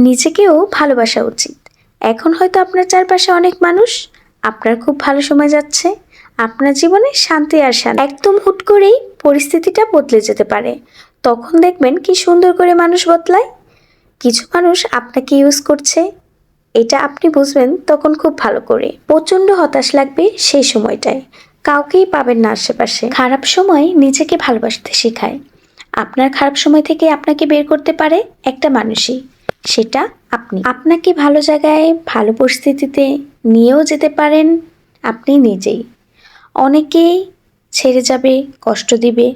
নিজেকেও ভালোবাসা উচিত। এখন হয়তো আপনার চারপাশে অনেক মানুষ, আপনার খুব ভালো সময় যাচ্ছে, আপনার জীবনে শান্তি আর শান্তি। একদম হুট করেই পরিস্থিতিটা বদলে যেতে পারে। তখন দেখবেন কি সুন্দর করে মানুষ বদলায়। কিছু মানুষ আপনাকে ইউজ করছে, এটা আপনি বুঝবেন তখন খুব ভালো করে। প্রচণ্ড হতাশ লাগবে সেই সময়টায়, কাউকেই পাবেন না আশেপাশে। খারাপ সময় নিজেকে ভালোবাসতে শেখায়। আপনার খারাপ সময় থেকে আপনাকে বের করতে পারে একটা মানুষই, সেটা আপনি। আপনাকে ভালো জায়গায় ভালো পরিস্থিতিতে নিয়েও যেতে পারেন আপনি নিজেই। অনেকেই ছেড়ে যাবে, কষ্ট দিবে,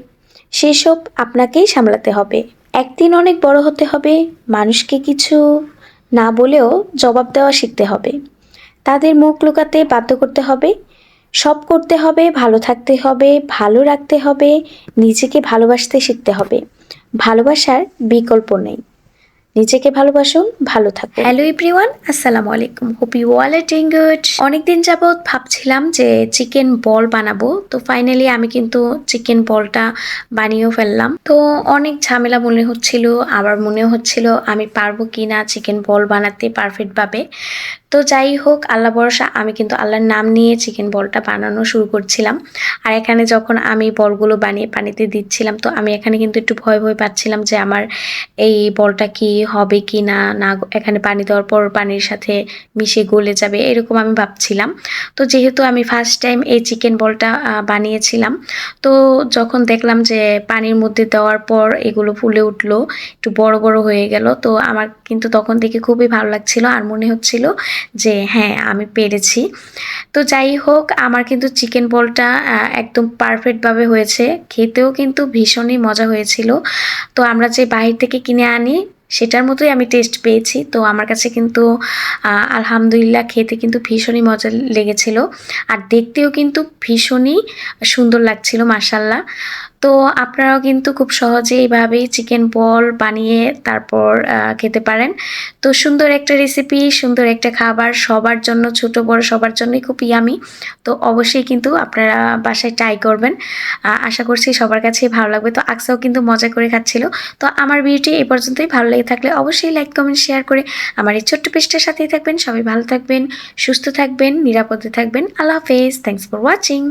সেসব আপনাকেই সামলাতে হবে। একদিন অনেক বড় হতে হবে, মানুষকে কিছু না বলেও জবাব দেওয়া শিখতে হবে। তাদের মুখ লুকাতে বাধ্য করতে হবে। সব করতে হবে, ভালো থাকতে হবে, ভালো রাখতে হবে, নিজেকে ভালোবাসতে শিখতে হবে। ভালোবাসার বিকল্প নেই। নিজেকে ভালোবাসুন, ভালো থাকুন। হ্যালো এভরিওয়ান, আসসালামু আলাইকুম। Hope you all are doing good. অনেকদিন যাবৎ ভাবছিলাম যে চিকেন বল বানাবো, তো ফাইনালি আমি কিন্তু চিকেন বলটা বানিয়েও ফেললাম। তো অনেক ঝামেলা মনে হচ্ছিল, আবার মনে হচ্ছিল আমি পারবো কি না চিকেন বল বানাতে পারফেক্টভাবে। তো যাই হোক, আল্লাহ ভরসা, আমি কিন্তু আল্লাহর নাম নিয়ে চিকেন বলটা বানানো শুরু করছিলাম। আর এখানে যখন আমি বলগুলো বানিয়ে পানিতে দিচ্ছিলাম, তো আমি এখানে কিন্তু একটু ভয় ভয় পাচ্ছিলাম যে আমার এই বলটা কি হবে কি না, না এখানে পানি দেওয়ার পর পানির সাথে মিশে গলে যাবে, এরকম আমি ভাবছিলাম। তো যেহেতু আমি ফার্স্ট টাইম এই চিকেন বলটা বানিয়েছিলাম, তো যখন দেখলাম যে পানির মধ্যে দেওয়ার পর এগুলো ফুলে উঠলো, একটু বড় বড় হয়ে গেল, তো আমার কিন্তু তখন থেকে খুবই ভালো লাগছিল আর মনে হচ্ছিল যে হ্যাঁ আমি পেরেছি। তো যাই হোক, আমার কিন্তু চিকেন বলটা একদম পারফেক্টভাবে হয়েছে, খেতেও কিন্তু ভীষণই মজা হয়েছিল। তো আমরা যে বাহির থেকে কিনে আনি সেটার মতোই আমি টেস্ট পেয়েছি। তো আমার কাছে কিন্তু আলহামদুলিল্লাহ খেতে কিন্তু ভীষণই মজা লেগেছিল, আর দেখতেও কিন্তু ভীষণই সুন্দর লাগছিল মাশাআল্লাহ। তো আপনারাও কিন্তু খুব সহজে এইভাবেই চিকেন বল বানিয়ে তারপর খেতে পারেন। তো সুন্দর একটা রেসিপি, সুন্দর একটা খাবার, সবার জন্য, ছোট বড় সবার জন্যই খুব ইয়ামি। তো অবশ্যই কিন্তু আপনারা বাসায় ট্রাই করবেন। আশা করছি সবার কাছেই ভালো লাগবে। তো আকসাও কিন্তু মজা করে খাচ্ছিল। তো আমার ভিডিওটি এই পর্যন্তই। ভালো লেগে থাকলে অবশ্যই লাইক কমেন্ট শেয়ার করে আমার এই ছোট্ট পেজটার সাথেই থাকবেন। সবাই ভালো থাকবেন, সুস্থ থাকবেন, নিরাপদে থাকবেন। আল্লাহ হাফেজ। Thanks for watching.